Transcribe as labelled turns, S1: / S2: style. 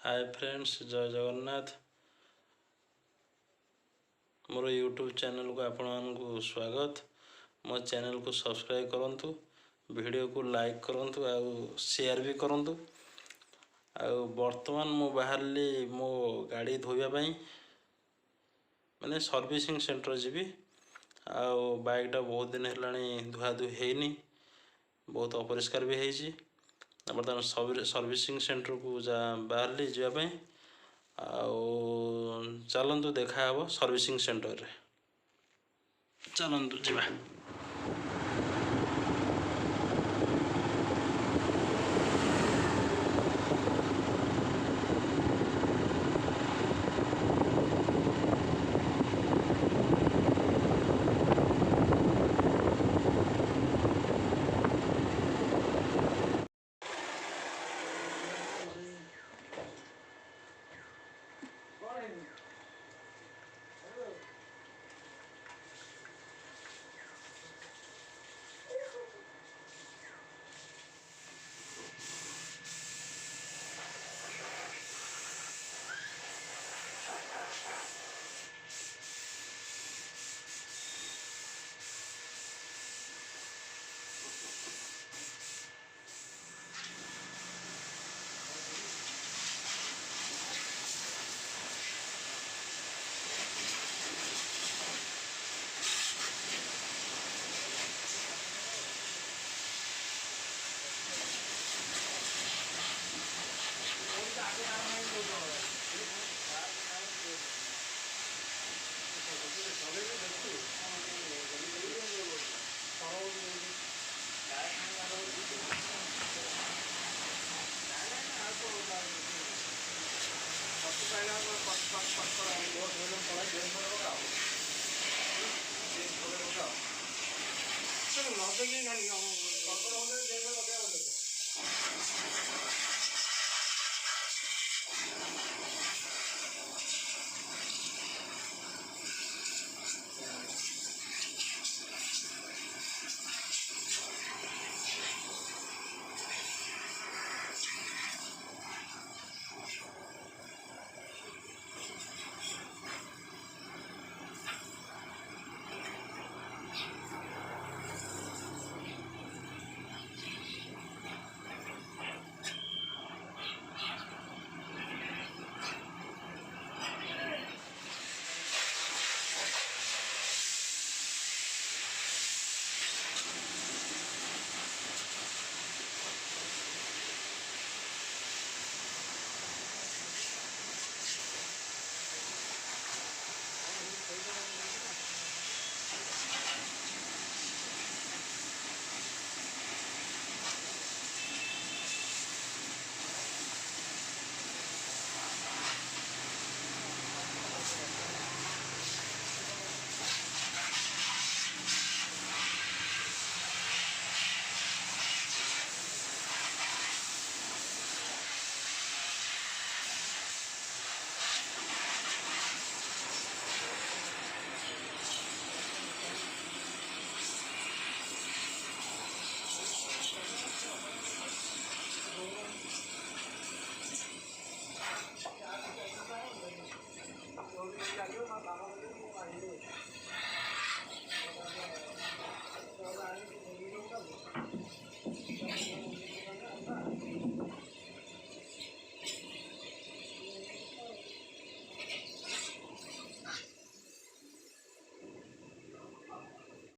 S1: Hi friends, जय जगन्नाथ। मोर YouTube channel को आपको स्वागत। मो चैनल को सब्सक्राइब करंतु, वीडियो को लाइक करंतु आ शेयर भी करंतु। वर्तमान मु बाहरली मो गाड़ी धोइबा पई माने सर्विसिंग सेंटर जीवी। बाइकटा बहुत दिन हेलाणी धुआ धुई ହେଇନି, बहुत अपरिष्कार भी ହେଇଛି। बर्तमान सर्विसिंग सेंटर को बाहरली जावाई चलतु देखा हे सर्विसिंग सेंटर रे। चलतु जा।